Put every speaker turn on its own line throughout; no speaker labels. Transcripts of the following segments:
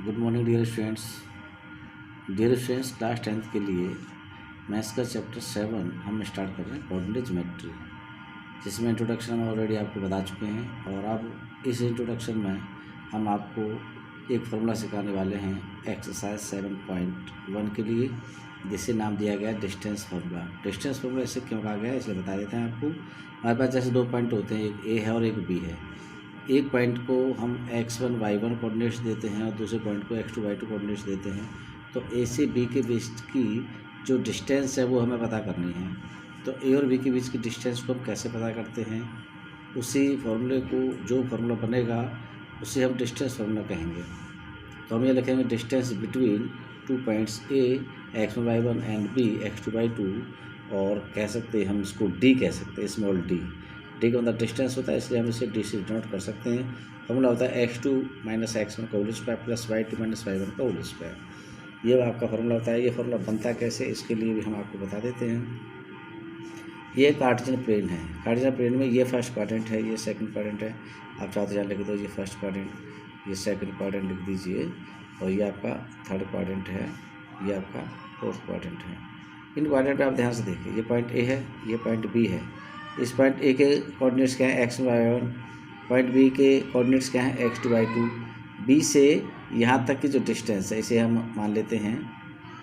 Good morning dear students class 10th के लिए maths का चैप्टर 7 हम स्टार्ट कर रहे हैं कोऑर्डिनेट ज्योमेट्री, जिसमें इंट्रोडक्शन हम ऑलरेडी आपको बता चुके हैं। और अब इस इंट्रोडक्शन में हम आपको एक फार्मूला सिखाने वाले हैं एक्सरसाइज 7.1 के लिए, जिसे नाम दिया गया डिस्टेंस फार्मूला। डिस्टेंस फार्मूला इससे क्यों कहा गया है इसलिए बता देते हैं आपको। हमारे पास जैसे दो पॉइंट होते हैं, एक ए है और एक बी है। एक पॉइंट को हम x1 y1 कोऑर्डिनेट्स देते हैं और दूसरे पॉइंट को x2 y2 कोऑर्डिनेट्स देते हैं। तो ए से बी के बीच की जो डिस्टेंस है वो हमें पता करनी है। तो ए और बी के बीच की डिस्टेंस को हम कैसे पता करते हैं, उसी फार्मूले को, जो फार्मूला बनेगा उसे हम डिस्टेंस फार्मूला कहेंगे। तो हम ये लिखेंगे distance between two points A x1 y1 and B x2 y2, और कह सकते हैं हम इसको डी कह सकते हैं, स्मॉल डी। डी का मतलब डिस्टेंस होता है, इसलिए हम इसे डी से डिनोट कर सकते हैं। फॉर्मूला होता है x2 माइनस x1 का whole square plus y2 minus y1 का होल स्क्वायर। ये आपका फार्मूला होता है। ये फार्मूला बनता कैसे, इसके लिए भी हम आपको बता देते हैं। ये कार्टेशियन प्लेन है। कार्टेशियन प्लेन में ये फर्स्ट क्वाड्रेंट है, ये सेकंड क्वाड्रेंट है। आप चाहते तो यहाँ लिख दो, ये फर्स्ट क्वाड्रेंट, ये सेकंड क्वाड्रेंट लिख दीजिए, और ये आपका थर्ड क्वाड्रेंट है, ये आपका फोर्थ क्वाड्रेंट है। इन क्वाड्रेंट पे आप ध्यान से देखिए, ये पॉइंट ए है, ये पॉइंट बी है। इस पॉइंट ए के कोऑर्डिनेट्स क्या है x1 y1, पॉइंट बी के कोऑर्डिनेट्स क्या है x2 y2। बी से यहाँ तक की जो डिस्टेंस है इसे हम मान लेते हैं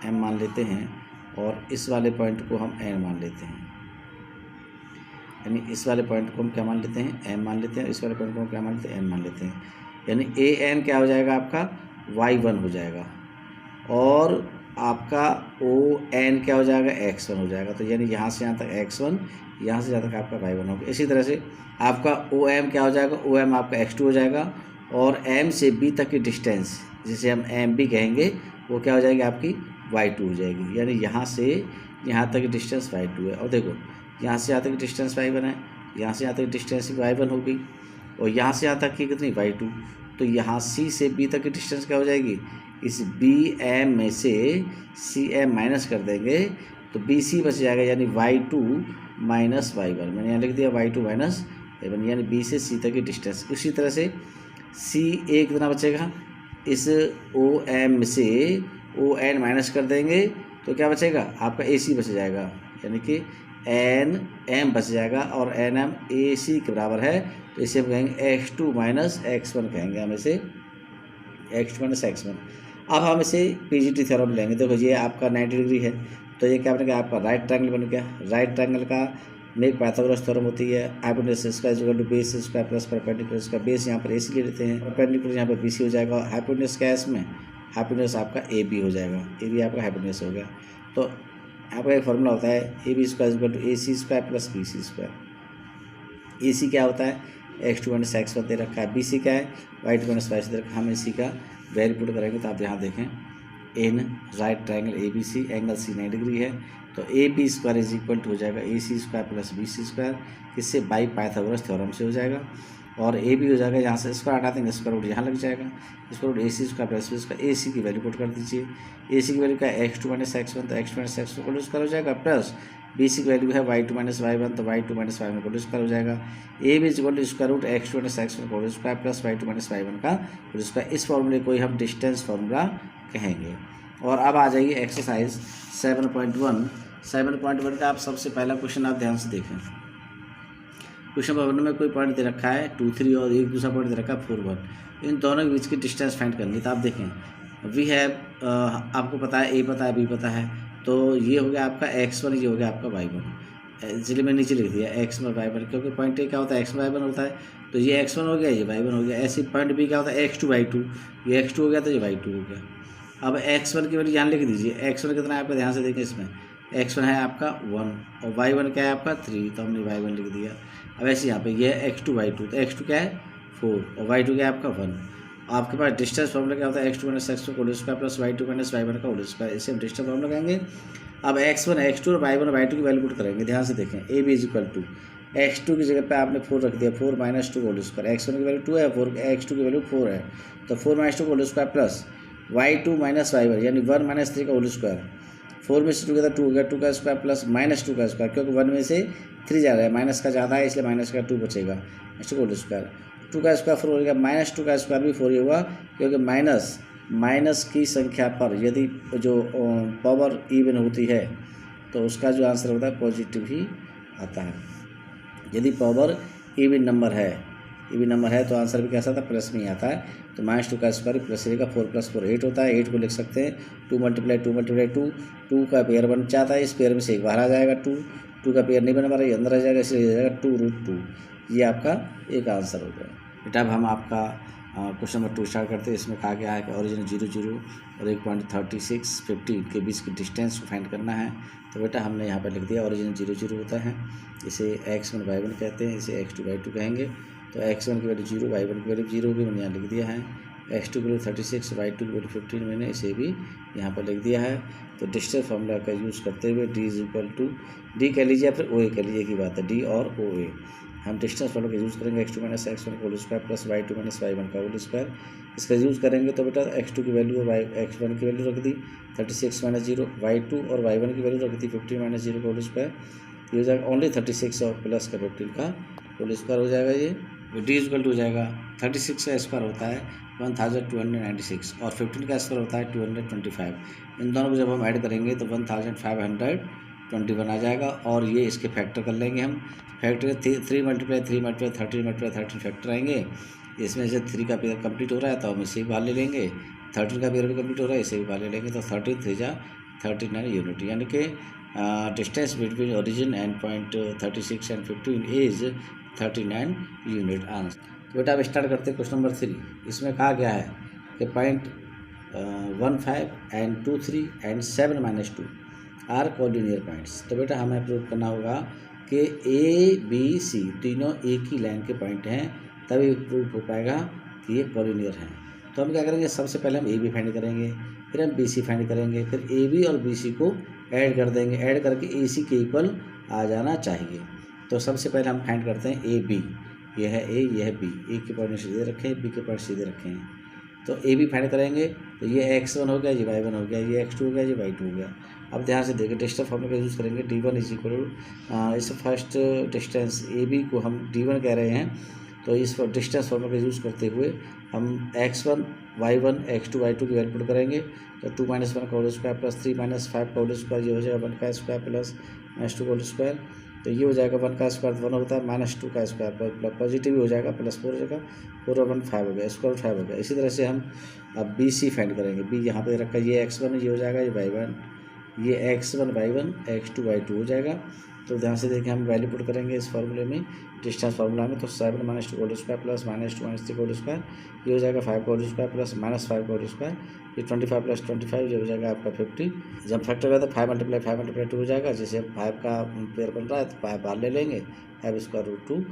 m मान लेते हैं, और इस वाले पॉइंट को हम n मान लेते हैं। यानी इस वाले पॉइंट को हम क्या मान लेते हैं, m मान लेते हैं, इस वाले पॉइंट को हम क्या मान लेते हैं, n मान लेते हैं। यानी an क्या हो जाएगा, आपका y1 हो जाएगा, और आपका ON क्या हो जाएगा, x1 हो जाएगा। तो यानी यहाँ से यहाँ तक x1, यहाँ से यहाँ तक आपका y1 होगा। इसी तरह से आपका OM क्या हो जाएगा, OM आपका x2 हो जाएगा, और M से B तक की डिस्टेंस जिसे हम MB कहेंगे वो क्या हो जाएगी, आपकी y2 हो जाएगी। यानी यहाँ से यहाँ तक की डिस्टेंस y2 है। और देखो यहाँ से यहाँ तक की डिस्टेंस y1 है, यहाँ से यहाँ तक की डिस्टेंस y1 होगी, और यहाँ से यहाँ तक की कितनी, y2। तो यहाँ C से B तक की डिस्टेंस क्या हो जाएगी, इस BM में से CM माइनस कर देंगे तो BC बच जाएगा, यानी y2 माइनस y1। मैंने यहाँ लिख दिया y2 माइनस y1, यानी B से C तक की डिस्टेंस। इसी तरह से CA कितना बचेगा, इस OM से ON माइनस कर देंगे तो क्या बचेगा, आपका AC बच जाएगा, यानी कि NM बच जाएगा, और NM AC के बराबर है। तो इसे हम कहेंगे x2 माइनस x1 कहेंगे, हम इसे x2 माइनस x1। अब हम इसे PGT थ्योरम लेंगे। देखो ये आपका 90 डिग्री है, तो ये क्या बन गया, आपका राइट ट्रायंगल बन गया। राइट ट्रायंगल का में पाइथागोरस थ्योरम होती है, hypotenuse square equal to base square plus perpendicular square. Base यहाँ पर AC ले लेते हैं, परपेंडिकुलर यहाँ पर BC हो जाएगा, और हाइपोटेनस क्या है इसमें, हाइपोटेनस आपका AB हो जाएगा। AB आपका हाइपोटेनस हो गया। तो आपका एक फार्मूला होता है AB square equal to AC square plus BC square. AC क्या होता है, x2 माइनस x1 दे रखा है, BC क्या है, y2 माइनस y दे रखा है। हम AC का वैल्यू पुट करेंगे तो आप यहाँ देखें, in right triangle ABC angle C 90 degree है, तो AB square is equal to हो जाएगा AC square plus BC square, किससे, बाई पाइथागोरस थ्योरम से हो जाएगा। और AB हो जाएगा, यहाँ से स्क्वायर हटा देंगे, स्क्वायर रूट यहाँ लग जाएगा, square root AC square plus BC square. AC की वैल्यू पुट कर दीजिए, AC की वैल्यू क्या है, x2 माइनस x1, तो x2 minus x2 whole square हो जाएगा, प्लस BC की वैल्यू है y2 माइनस y1, तो y2 minus y1 whole square हो जाएगा। AB is equal to square root x2 minus x1 whole square plus y2 minus y1 का whole square. इस फॉर्मूले को ही हम डिस्टेंस फार्मूला कहेंगे। और अब आ जाइए एक्सरसाइज 7.1। 7.1 का आप सबसे पहला क्वेश्चन आप ध्यान से देखें। क्वेश्चन नंबर 1 में कोई पॉइंट दे रखा है 2 3, और एक दूसरा पॉइंट दे रखा है 4 1। इन दोनों के बीच की डिस्टेंस फाइंड करनी है। तो आप देखें, वी हैव, आपको पता है A पता है B पता है, तो ये हो गया आपका x1, ये हो गया आपका y1। इसलिए मैं नीचे लिख दिया x1 y1, क्योंकि पॉइंट A क्या होता है, x1 y1 होता है, तो ये x1 हो गया, ये y1 हो गया। ऐसे पॉइंट B क्या होता है, x2 y2, ये x2 हो गया तो ये y2 हो गया। अब x1 की वैल्यू यहाँ लिख दीजिए। x1 कितना है आपका, ध्यान से देखें, इसमें x1 है आपका 1, और y1 क्या है आपका 3, तो हमने y1 लिख दिया। अब ऐसे यहाँ पे ये x2 y2, तो x2 क्या है 4, और y2 क्या है आपका 1। आपके पास डिस्टेंस फॉर्मूला क्या होता है, x2 माइनस x2 का whole square plus y2 minus y1 का होल स्क्वायर। इसे हम डिस्टेंस फॉर्मूला कहेंगे। अब x1 x2 और y1 y2 की वैल्यू पुट करेंगे। ध्यान से देखें, AB is equal to x2 की जगह पे आपने 4 रख दिया, 4 माइनस 2 होल स्क्वायर। x1 की वैल्यू 2 है, 4 x2 की वैल्यू 4 है, तो 4 minus 2 whole square plus y2 minus y1, यानी 1 माइनस 3 का होल स्क्वायर। 4 में से 2 का 2 हो गया, 2 का स्क्वायर प्लस माइनस 2 का स्क्वायर, क्योंकि 1 में से 3 जा रहा है, माइनस का ज़्यादा है इसलिए माइनस का 2 बचेगा, माइनस 2 का होल स्क्वायर। 2 का स्क्वायर 4 हो गया, माइनस 2 का स्क्वायर भी 4 ही होगा, क्योंकि माइनस माइनस की संख्या पर यदि जो पावर इवन होती है तो उसका जो आंसर होता है पॉजिटिव ही आता है। यदि पावर इवन नंबर है तो आंसर भी कैसा आता है, प्लस में ही आता है। तो -2 का स्क्वायर प्लस रहेगा, 4 + 4 8 होता है। 8 को लिख सकते हैं 2 × 2 2 का पेयर बन जाता है, इस पेयर में से एक बाहर आ जाएगा 2 का पेयर नहीं बन पा रहा, ये अंदर आ जाएगा, इसलिए जाएगा 2√2। ये आपका एक आंसर हो गया। बेटा अब हम आपका क्वेश्चन नंबर 2 स्टार्ट करते हैं। इसमें कहा गया है कि ओरिजिन 0 0 और 1.36 15 के बीच की डिस्टेंस को फाइंड करना है। तो बेटा हमने यहाँ पर लिख दिया ओरिजिन 0 0 होता है, इसे x1 y1 कहते हैं, इसे x2 y2 कहेंगे। तो x1 की वैल्यू 0, y1 की वैल्यू 0 होगी, मैंने यहाँ लिख दिया है। x2 की वैल्यू 36, y2 की वैल्यू 15 मैंने इसे भी यहाँ पर लिख दिया है। तो डिस्टेंस फार्मूला का यूज़ करते हुए d कह लीजिए या फिर OA कह लीजिए, की बात है, d और OA। हम डिस्टेंस फार्मूला का यूज़ करेंगे x2 - x1 का whole square plus y2 - y1 का होल स्क्वायर। इसका यूज़ करेंगे तो बेटा x2 की वैल्यू और x1 की वैल्यू रख दी 36 - 0, y2 और y1 की वैल्यू रख दी 15 - 0 का होल स्क्वायर। ये हो जाएगा ओनली 36 और प्लस का 15 का होल स्क्वायर हो जाएगा। ये d इक्वल टू हो जाएगा 36 का स्क्वायर होता है 1296 और 15 का स्क्वायर होता है 225। इन दोनों को जब हम ऐड करेंगे तो 1521 आ जाएगा। और ये इसके फैक्टर कर लेंगे हम। फैक्टर 3 × 3 × 13 × 13 फैक्टर आएंगे। इसमें से 3 का पेयर कंप्लीट हो रहा है तो हम इसे भी बाहर ले लेंगे, 13 का पेयर भी कंप्लीट हो रहा है, इसे भी बाहर ले लेंगे। तो 13 3 जा 39 यूनिट, यानी कि distance between origin and point 36 and 15 is 39 unit answer. तो बेटा अब स्टार्ट करते हैं क्वेश्चन नंबर 3। इसमें कहा गया है कि point 15 and 2 3 and 7 - 2 are collinear points. तो बेटा हमें प्रूव करना होगा कि ABC तीनों एक ही लाइन के पॉइंट हैं, तभी प्रूव हो पाएगा कि ये कोलिनियर हैं। तो हम क्या करेंगे, सबसे पहले हम AB फाइंड करेंगे, फिर हम BC फाइंड करेंगे, फिर AB और BC को ऐड कर देंगे, ऐड करके AC के इक्वल आ जाना चाहिए। तो सबसे पहले हम फाइंड करते हैं AB, यह है A, यह है B। A के पॉइंट सीधे रखे हैं, B के पॉइंट सीधे रखे हैं। तो AB फाइंड करेंगे तो ये x1 हो गया, ये y1 हो गया, ये x2 हो गया, ये y2 हो गया। अब ध्यान से देखिए, डिस्टेंस फार्मूला का यूज़ करेंगे। d1 = इस फर्स्ट डिस्टेंस AB को हम d1 कह रहे हैं, तो इस डिस्टेंस फार्मूला का यूज़ करते हुए हम x1 y1 x2 y2 की वैल्यू पुट करेंगे। तो 2 - 1 का होल स्क्वायर प्लस 3 - 5 का होल स्क्वायर, ये हो जाएगा 1 का स्क्वायर प्लस -2 का होल स्क्वायर। तो ये हो जाएगा 1 का स्क्वायर 1 होता है, -2 का स्क्वायर पॉजिटिव हो जाएगा, +4 हो जाएगा, 4 और 1 5 हो गया, स्क्वायर 5 हो गया। इसी तरह से हम अब BC फाइंड करेंगे। B यहाँ पे रखा, ये x1 ये हो जाएगा, ये y1, ये x1 y1 x2 y2 हो जाएगा। तो ध्यान से देखिए, हम वैल्यू पुट करेंगे इस फार्मूले में, डिस्टेंस फार्मूला में। तो 7 - 2 का होल स्क्वायर प्लस -2 - 3 का होल स्क्वायर, ये हो जाएगा 5 का होल स्क्वायर प्लस -5 का होल स्क्वायर, ये 25 + 25 ये हो जाएगा आपका 50। जब फैक्टर करें तो 5 × 5 × 2 हो जाएगा। जैसे 5 का पेयर बन रहा है तो 5 बाहर ले लेंगे, 5√2।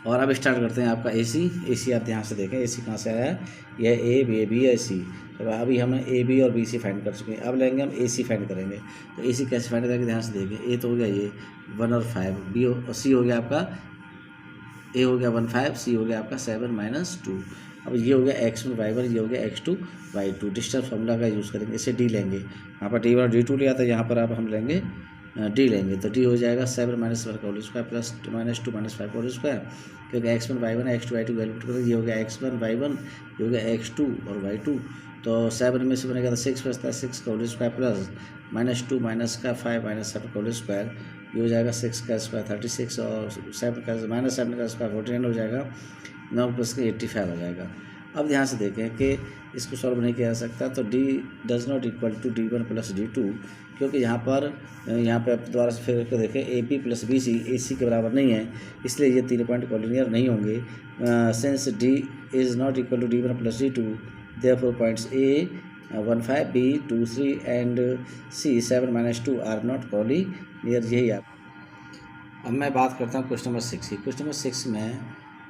और अब स्टार्ट करते हैं आपका AC आप ध्यान से देखें, AC कहाँ से आया है, यह A B है C। तो अभी हमने AB और BC फाइंड कर चुके हैं, अब लेंगे हम AC फाइंड करेंगे। तो AC कैसे फाइंड करेंगे, ध्यान से देखें। A तो हो गया ये 1 और 5, B और C हो गया आपका, A हो गया 1 5, C हो गया आपका 7 - 2। अब ये हो गया x1 y1, ये हो गया x2 y2। डिस्टेंस फार्मूला का यूज़ करेंगे, इसे D लेंगे। यहाँ पर D1 D2 लिया था, यहाँ पर अब हम लेंगे D लेंगे। तो D हो जाएगा 7 - 1 का होल स्क्वायर प्लस -2 - 5 का होल स्क्वायर, क्योंकि x1 y1 x2 y2 value put करेंगे। ये हो गया x1 y1, ये हो गया x2 और y2। तो 7 में से बनेगा तो 6 बचता है, 6 का होल स्क्वायर प्लस -2 - 5 - 7 का होल स्क्वायर, ये हो जाएगा 6 का स्क्वायर 36 और 7 का स्क्वायर 49 हो जाएगा, 9 + 85 हो जाएगा। अब ध्यान से देखें कि इसको सॉल्व नहीं किया जा सकता, तो D does not equal to D1 + D2, क्योंकि यहाँ पे आप दोबारा से फिर करके देखें, AB + BC AC के बराबर नहीं है, इसलिए ये तीनों पॉइंट कोलिनियर नहीं होंगे। Since D is not equal to D1 + D2, therefore points A 1 5 B 2 3 and C 7 - 2 are not collinear. यही आप। अब मैं बात करता हूँ क्वेश्चन नंबर 6 की। क्वेश्चन नंबर 6 में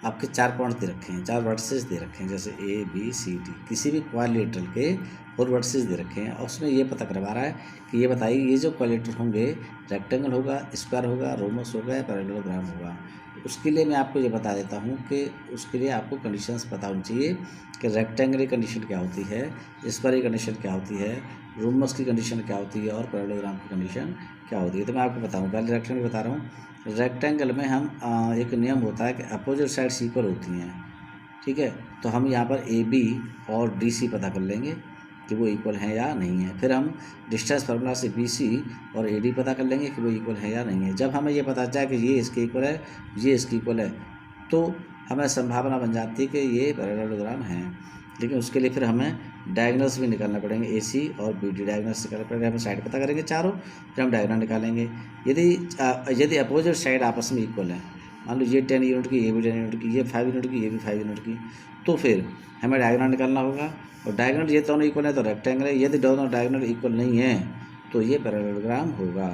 आपके 4 पॉइंट दे रखे हैं, 4 वर्टिसेस दे रखे हैं, जैसे A B C D, किसी भी क्वाड्रिलेटरल के 4 वर्टिसेस दे रखे हैं। और उसमें ये पता करवा रहा है कि ये बताइए, ये जो क्वाड्रिलेटर होंगे, रेक्टेंगल होगा, स्क्वायर होगा, रोमस होगा या पैरेललोग्राम होगा। उसके लिए मैं आपको ये बता देता हूँ कि उसके लिए आपको कंडीशंस पता होनी चाहिए कि रेक्टेंगल की कंडीशन क्या होती है, स्क्वायर की कंडीशन क्या होती है, रोमस की कंडीशन क्या होती है और पैरेललोग्राम की कंडीशन क्या होती है। तो मैं आपको बताऊँ, पहले रेक्टेंगल बता रहा हूँ। रेक्टेंगल में हम एक नियम होता है कि अपोजिट साइड्स इक्वल होती हैं, ठीक है। तो हम यहाँ पर AB और DC पता कर लेंगे। कि वो इक्वल है या नहीं है। फिर हम डिस्टेंस फार्मूला से BC और AD पता कर लेंगे कि वो इक्वल है या नहीं है। जब हमें ये पता चला कि ये इसके इक्वल है, ये इसके इक्वल है, तो हमें संभावना बन जाती है कि ये पैरेललोग्राम है। लेकिन उसके लिए फिर हमें डायगोनल्स भी निकालना पड़ेंगे, AC और BD डायगोनल्स निकालना पड़ेगा। हम साइड पता करेंगे चारों, फिर हम डायगोनल निकालेंगे। यदि अपोजिट साइड आपस में इक्वल है, मान लो ये 10 यूनिट की, ये भी 10 यूनिट की, ये 5 यूनिट की, ये भी 5 यूनिट की, तो फिर हमें डायगोनल निकालना होगा। और डायगोनल ये दोनों इक्वल है तो रेक्टेंगल है, यदि दोनों डायगोनल इक्वल नहीं है तो ये पैरेललोग्राम होगा।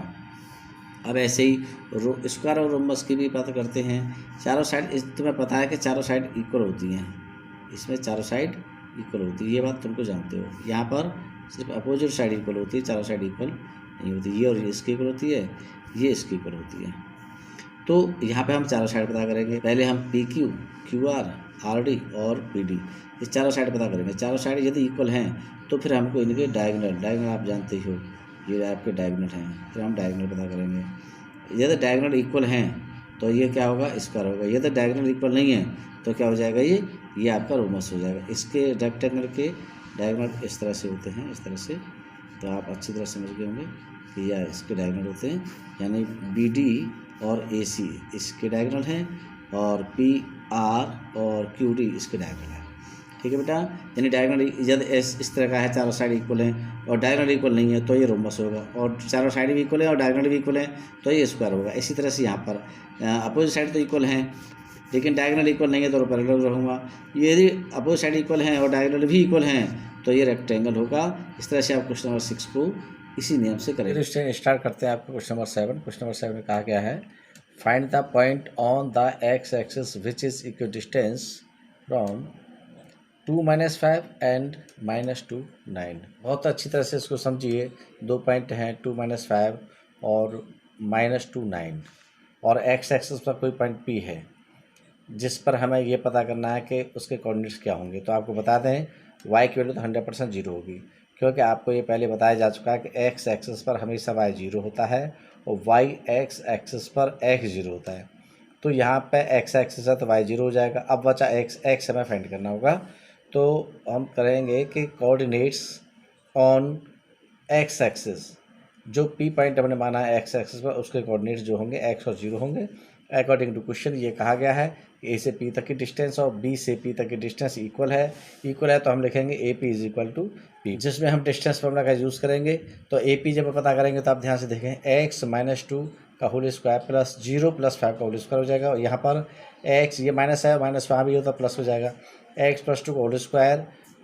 अब ऐसे ही स्क्वायर और रोम्बस की भी बात करते हैं। चारों साइड तुम्हें पता है कि चारों साइड इक्वल होती हैं, इसमें चारों साइड इक्वल होती है, ये बात तुमको जानते हो। यहाँ पर सिर्फ अपोजिट साइड इक्वल होती है, चारों साइड इक्वल नहीं होती। ये और ये इसकी इक्वल होती है, ये इसकी इक्वल होती है। तो यहाँ पे हम चारों साइड पता करेंगे। पहले हम PQ, QR, RD और PD ये चारों साइड पता करेंगे। चारों साइड यदि इक्वल हैं तो फिर हमको इनके डायगोनल आप जानते ही हो, ये आपके डायगोनल हैं, फिर हम डायगोनल पता करेंगे। यदि डायगोनल इक्वल हैं तो ये क्या होगा, स्क्वायर होगा। यदि डायगोनल इक्वल नहीं है तो क्या हो जाएगा, ये आपका रोमस हो जाएगा। इसके रेक्टेंगल के डायगोनल इस तरह से होते हैं, इस तरह से, तो आप अच्छी तरह समझ गए होंगे कि यह इसके डायगोनल होते हैं। यानी BD और AC इसके डायगोनल हैं और PR और QD इसके डायगोनल हैं। ठीक है बेटा, यानी डायगोनल यदि इस तरह का है, चारों साइड इक्वल हैं और डायगोनल इक्वल नहीं है तो ये रोमस होगा, और चारों साइड भी इक्वल है और डायगोनल भी इक्वल है तो ये स्क्वायर होगा। इसी तरह से यहाँ पर अपोजिट साइड तो इक्वल हैं लेकिन डायगोनल इक्वल नहीं है तो पैरेललोग्राम होगा। यदि अपोजिट साइड इक्वल हैं और डायगोनल भी इक्वल हैं तो ये रेक्टेंगल होगा। इस तरह से आप क्वेश्चन नंबर 6 को इसी नियम से करेंगे। स्टार्ट करते हैं आपका क्वेश्चन नंबर 7। क्वेश्चन नंबर 7 में कहा गया है, find the point on the x axis which is equidistance from 2 - 5 and -2 9। बहुत अच्छी तरह से इसको समझिए। 2 पॉइंट हैं 2 - 5 और -2 9, और एक्स एक्सिस पर कोई पॉइंट P है जिस पर हमें ये पता करना है कि उसके कोऑर्डिनेट्स क्या होंगे। तो आपको बता दें y की वैल्यू तो 100% 0 होगी, क्योंकि आपको ये पहले बताया जा चुका है कि एक्स एक्सिस पर हमेशा y 0 होता है और y एक्स एक्सिस पर x 0 होता है। तो यहाँ पे x एक्सिस है तो y 0 हो जाएगा। अब बचा x हमें फाइंड करना होगा। तो हम करेंगे कि कोऑर्डिनेट्स ऑन x एक्सिस, जो P पॉइंट हमने माना है एक्स एक्सिस पर, उसके कोऑर्डिनेट्स जो होंगे x और 0 होंगे। अकॉर्डिंग टू क्वेश्चन ये कहा गया है A से P तक की डिस्टेंस और B से P तक की डिस्टेंस इक्वल है तो हम लिखेंगे AP is equal to P, जिसमें हम डिस्टेंस फॉर्मूला का यूज़ करेंगे। तो AP जब पता करेंगे तो आप ध्यान से देखें, x -2 का होल स्क्वायर प्लस 0 + 5 का होल स्क्वायर हो जाएगा। और यहाँ पर x ये माइनस है, माइनस वहाँ भी होता प्लस हो जाएगा, x + 2 का होल स्क्वायर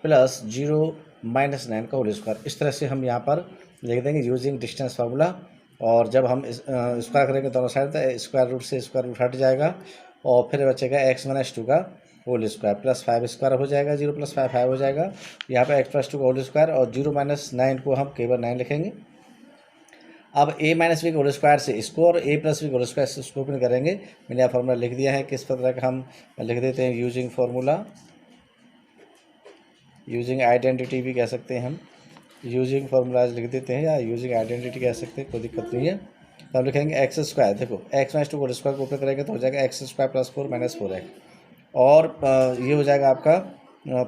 प्लस 0 - 9 का होल स्क्वायर। इस तरह से हम यहाँ पर लिख देंगे यूजिंग डिस्टेंस फार्मूला। और जब हम स्क्वायर करेंगे दोनों साइड तो स्क्वायर रूट से स्क्वायर रूट हट जाएगा और फिर बचेगा x - 2 का होल स्क्वायर प्लस 5 स्क्वायर हो जाएगा, 0 + 5 5 हो जाएगा। यहाँ पे x + 2 का होल स्क्वायर और 0 - 9 को हम केवल 9 लिखेंगे। अब a - b का होल स्क्वायर से इसको और a + b का होल स्क्वायर से इसको ओपन करेंगे। मैंने यहाँ फार्मूला लिख दिया है, किस तरह का हम लिख देते हैं, यूजिंग फार्मूला, यूजिंग आइडेंटिटी भी कह सकते हैं हम, यूजिंग फार्मूलाज लिख देते हैं या यूजिंग आइडेंटिटी कह सकते हैं, कोई दिक्कत नहीं है। तो हम लिखेंगे एक्स स्क्वायर, देखो x - 2 होल स्क्वायर को ऊपर करेंगे तो हो जाएगा x² + 4 - 4x, और ये हो जाएगा आपका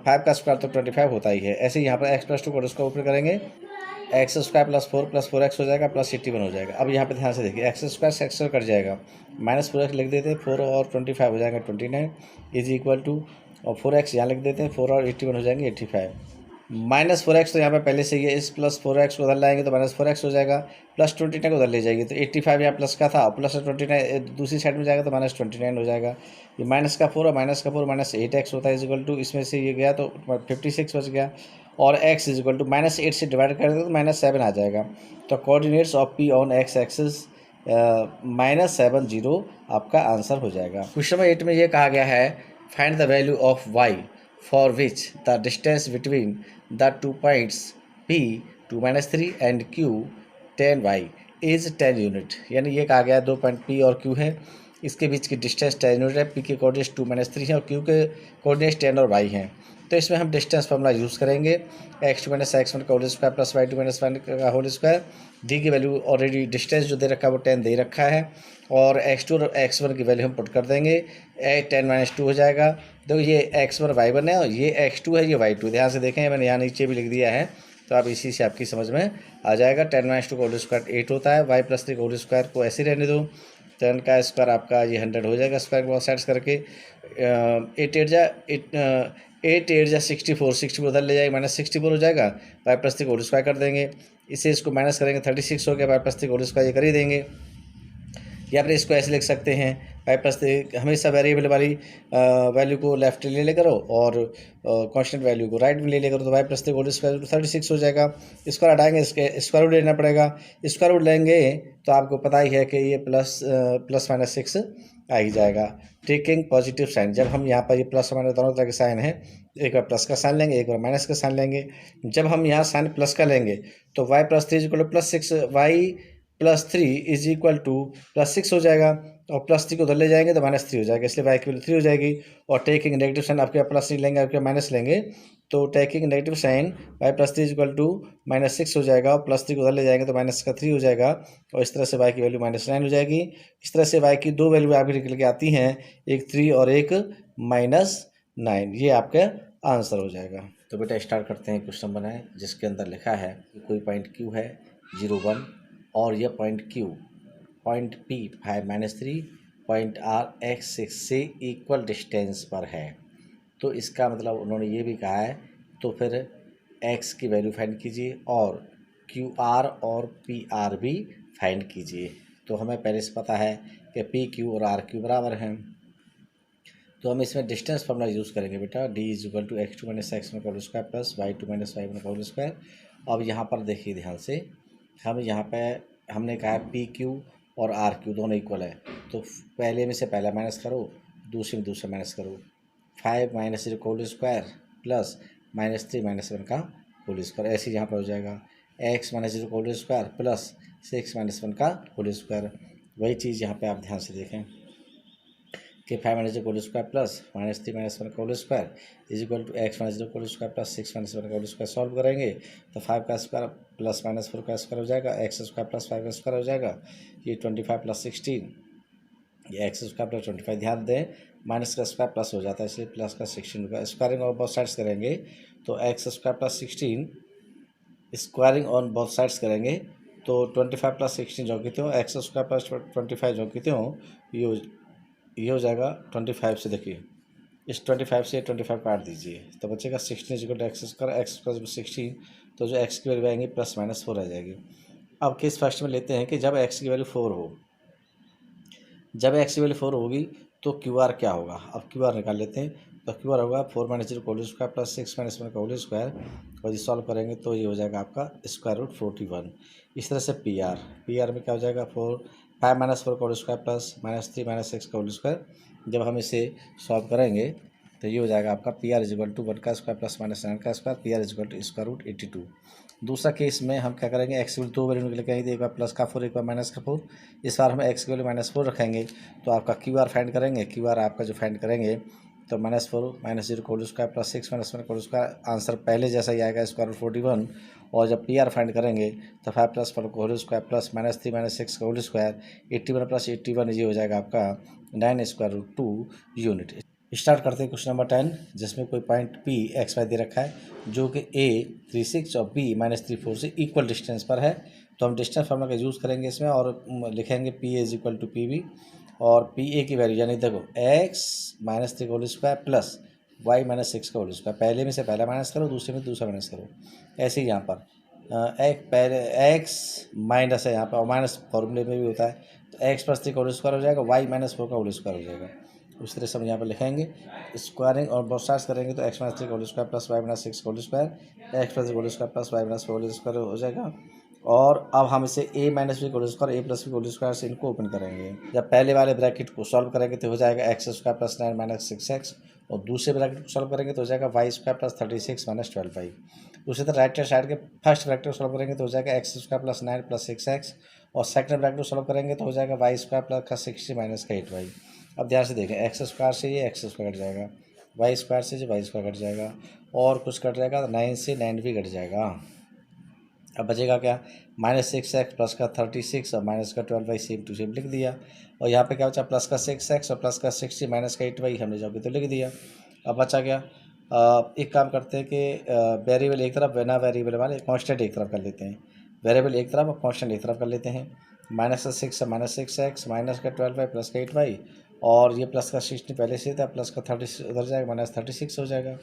5 का स्क्वायर तो 25 होता ही है। ऐसे ही यहाँ पर x + 2 होल स्क्वायर ऊपर करेंगे, x² + 4 + 4x हो जाएगा प्लस 81 हो जाएगा। अब यहाँ पे ध्यान से देखिए, x² से x कट जाएगा, -4x लिख देते हैं, 4 और 25 हो जाएगा 29 इज इक्वल टू, और 4x यहाँ लिख देते हैं, 4 और 81 हो जाएंगे 85। -4x तो यहाँ पे पहले से ही है, इस प्लस 4x को उधर लाएंगे तो -4x हो जाएगा, प्लस 29 को उधर ले जाएगी तो 85 यहाँ प्लस का था, प्लस 29 दूसरी साइड में जाएगा तो -29 हो जाएगा। ये माइनस का 4 और माइनस का 4 -8x होता है इज इक्वल टू, इसमें से ये गया तो 56 बच गया, और x इज इक्वल टू -8 से डिवाइड कर दे तो -7 आ जाएगा। तो coordinates of P on x axis -7 0 आपका आंसर हो जाएगा। क्वेश्चन नंबर 8 में ये कहा गया है, find the value of y for which the distance between the 2 points P 2 - 3 and Q 10y is 10 unit. यानी ये कहा गया 2 पॉइंट P और Q है, इसके बीच की डिस्टेंस 10 यूनिट है। P के कोऑर्डिनेट्स 2 - 3 है और Q के कोऑर्डिनेट्स 10 और y हैं। तो इसमें हम डिस्टेंस फॉर्मूला यूज़ करेंगे, x2 माइनस x1 का whole square plus y2 minus y का होल स्क्वायर। डी की वैल्यू ऑलरेडी डिस्टेंस जो दे रखा है वो 10 दे रखा है, और x2 और x1 की वैल्यू हम पुट कर देंगे, 10 माइनस 2 हो जाएगा। तो ये x1 y1 है और ये x2 है, ये y2। ध्यान से देखें, मैंने यहाँ नीचे भी लिख दिया है, तो आप इसी से आपकी समझ में आ जाएगा। 10 माइनस 2 का होल स्क्वायर 8 होता है, y प्लस 3 का होल स्क्वायर को ऐसे रहने दो, 10 का स्क्वायर आपका ये 100 हो जाएगा स्क्वायर बहुत साइड्स करके। 8 8 जा 64, 64 उधर ले जाएगा, माइनस 64 हो जाएगा, y प्लस 3 का होल स्क्वायर कर देंगे, इसे इसको माइनस करेंगे 36 हो गया, y प्लस 3 का होल स्क्वायर ये कर ही देंगे। या फिर इसको ऐसे लिख सकते हैं, y प्लस 3 हमेशा वेरिएबल वाली वैल्यू को लेफ्ट ले ले करो और कांस्टेंट वैल्यू को राइट में ले ले करो, तो y प्लस 3 होल स्क्वायर 36 हो जाएगा। स्क्वायर हटाएंगे, इसके स्क्वायर रूट लेना पड़ेगा, स्क्वायर रूट लेंगे तो आपको पता ही है कि ये प्लस माइनस 6 आ ही जाएगा। टेकिंग पॉजिटिव साइन, जब हम यहाँ पर ये प्लस माइनस दोनों तरह के साइन है, एक बार प्लस का साइन लेंगे, एक बार माइनस का साइन लेंगे। जब हम यहाँ साइन प्लस का लेंगे तो y plus 3 equal two plus 6, y plus 3 is equal two plus 6 हो जाएगा, और प्लस 3 को उधर ले जाएंगे तो माइनस 3 हो जाएगा, इसलिए y की वैल्यू 3 हो जाएगी। और टेकिंग नेगेटिव साइन, आपके प्लस नहीं लेंगे, आपके माइनस लेंगे, तो taking negative sign y plus 3 equal to minus 6 हो जाएगा, और प्लस 3 को उधर ले जाएंगे तो माइनस का 3 हो जाएगा, और इस तरह से y की वैल्यू -9 हो जाएगी। इस तरह से y की दो वैल्यू आपकी निकल के आती हैं, एक 3 और एक -9, ये आपका आंसर हो जाएगा। तो बेटा स्टार्ट करते हैं। क्वेश्चन बनाएं जिसके अंदर लिखा है कि कोई पॉइंट Q है 0 1 और यह point Q point P 5-3 point R x 6 से इक्वल डिस्टेंस पर है। तो इसका मतलब उन्होंने ये भी कहा है, तो फिर x की वैल्यू फाइंड कीजिए और QR और PR भी फाइंड कीजिए। तो हमें पहले से पता है कि PQ और RQ बराबर हैं, तो हम इसमें डिस्टेंस फॉर्मूला यूज़ करेंगे बेटा, D is equal to x2 minus x1 का whole square plus y2 minus y1 का होल स्क्वायर। अब यहाँ पर देखिए ध्यान से, हम यहाँ पे हमने कहा है PQ और RQ दोनों इक्वल है, तो पहले में से पहला माइनस करो, दूसरे में दूसरा माइनस करो। 5 माइनस 0 का होल स्क्वायर प्लस -3 -1 का होल स्क्वायर, ऐसे यहाँ पर हो जाएगा। x माइनस 0 का होल स्क्वायर प्लस 6 -1 का होल स्क्वायर। वही चीज़ यहाँ पे आप ध्यान से देखें कि 5 माइनस 0 का होल स्क्वायर प्लस -3 -1 का whole square is equal to x minus 0 का होल स्क्वायर प्लस 6 -1 का होल स्क्वायर। सॉल्व करेंगे तो 5 का स्क्वायर प्लस -4 का स्क्वायर हो जाएगा, x स्क्वायर प्लस 5 का स्क्वायर हो जाएगा, ये 25 प्लस 16, ये x स्क्वायर प्लस 25। ध्यान दें माइनस का स्क्वायर प्लस हो जाता है, इसलिए प्लस का 16 होगा। स्क्वायरिंग ऑन बोथ साइड्स करेंगे तो x square plus 16, squaring on both sides करेंगे तो 25 प्लस 16 जो कि हो, x स्क्वायर प्लस 25 जो कि हो, ये हो जाएगा 25 से। देखिए इस 25 से 25 काट दीजिए तो बचेगा 16 equal to x square, x plus 16, तो जो x की वैल्यू आएंगी प्लस -4 आ जाएगी। अब केस फर्स्ट में लेते हैं कि जब x की वैल्यू 4 हो, जब x की वैल्यू 4 होगी तो QR क्या होगा। अब QR निकाल लेते हैं, तो QR होगा 4 माइनस 0 का होल स्क्वायर प्लस 6 -1 का होल स्क्वायर, और ये सॉल्व करेंगे तो ये हो जाएगा आपका स्क्वायर रूट 41। इस तरह से PR में क्या हो जाएगा 5 माइनस 4 का होल स्क्वायर प्लस -3 -6 का होल स्क्वायर। जब हम इसे सॉल्व करेंगे तो ये हो जाएगा आपका PR इज इक्वल टू 1 का स्क्वायर प्लस -9 का square, PR is equal to square root 82। दूसरा केस में हम क्या करेंगे, x की वैल्यू 2 वैल्यू निकल के आएंगे, एक बार प्लस का 4 एक बार माइनस का 4। इस बार हम x की वैल्यू -4 रखेंगे, तो आपका QR फाइंड करेंगे। QR आपका जो फाइंड करेंगे तो -4 माइनस 0 का होल स्क्वायर प्लस 6 -1 का होल स्क्वायर, आंसर पहले जैसा ही आएगा स्क्वायर रूट 41। और जब PR फाइंड करेंगे तो 5 + 4 का होल स्क्वायर प्लस -3 -6 का होल स्क्वायर, 81 + 81 ये हो जाएगा आपका 9 स्क्वायर रूट 2 यूनिट। स्टार्ट करते हैं क्वेश्चन नंबर 10, जिसमें कोई पॉइंट P XY दे रखा है जो कि A 36 और B -34 से इक्वल डिस्टेंस पर है। तो हम डिस्टेंस फार्मूला का यूज़ करेंगे इसमें और लिखेंगे PA is equal to PB, और PA की वैल्यू यानी देखो x -3 का होल स्क्वायर प्लस y -6 का होल स्क्वायर, पहले में से पहला माइनस करो, दूसरे में दूसरा माइनस करो। ऐसे ही यहाँ पर एक पहले x माइनस है यहाँ पर, और माइनस फॉर्मूले में भी होता है, तो x + 3 का होल स्क्वायर हो जाएगा, y -4 का होल स्क्वायर हो जाएगा। उस तरह से हम यहाँ पर लिखेंगे, स्क्वायरिंग और बोथ साइड्स करेंगे तो x -3 का होल स्क्वायर प्लस y -6 का होल स्क्वायर, x + 3 का होल स्क्वायर प्लस y -4 का होल स्क्वायर हो जाएगा। और अब हम इसे a - b का होल स्क्वायर, a + b का होल स्क्वायर से इनको ओपन करेंगे। जब पहले वाले ब्रैकेट को सॉल्व करेंगे तो हो जाएगा x स्क्वायर प्लस 9 - 6x, और दूसरे ब्रैकेट को सॉल्व करेंगे तो हो जाएगा y स्क्वायर प्लस 36 - 12y। उसी तरह राइट हैंड साइड के फर्स्ट ब्रैकेट को सॉल्व करेंगे तो हो जाएगा x स्क्वायर प्लस 9 + 6x, और सेकंड ब्रैकेट को सॉल्व करेंगे तो हो जाएगा y स्क्वायर प्लस 60 - 8y। अब ध्यान से देखें, एक्स स्क्वायर से ये एक्स स्क्वायर कट जाएगा, वाई स्क्वायर से जो वाई स्क्वायर कट जाएगा,
और कुछ कट जाएगा तो 9 से 9 भी कट जाएगा। अब बचेगा क्या, -6x प्लस का 36 और माइनस का 12y सेम टू सेम लिख दिया। और यहाँ पे क्या बचा, प्लस का 6x और प्लस का 60 माइनस का 8y हमने जो तो लिख दिया। अब बचा क्या, एक काम करते हैं कि वेरिएबल एक तरफ, बिना वेरिएबल वाले कांस्टेंट एक तरफ कर लेते हैं। वेरिएबल एक तरफ और कांस्टेंट एक तरफ कर लेते हैं। -6 -6x माइनस का 12y प्लस का 8y, और ये प्लस का 60 पहले से था, प्लस का 30 उधर जाएगा, -36 हो जाएगा।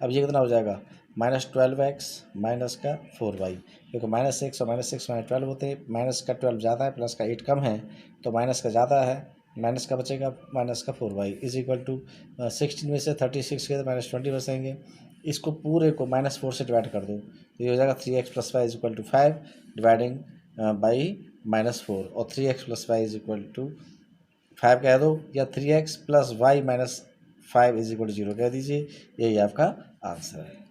अब ये कितना हो जाएगा, -12x माइनस का 4y, क्योंकि -6 और -6 -12 होते हैं, माइनस का 12 ज़्यादा है, प्लस का 8 कम है, तो माइनस का ज़्यादा है, माइनस का बचेगा माइनस का 4y इज इक्वल टू 16 में से 36 के -20 बचेंगे। इसको पूरे को -4 से डिवाइड कर दो, तो ये हो जाएगा 3x plus y is equal to 5 dividing by -4, और 3x plus y is equal to 5 कह दो, या 3x plus y -5 is equal to 0 कह दीजिए। यही आपका आंसर है।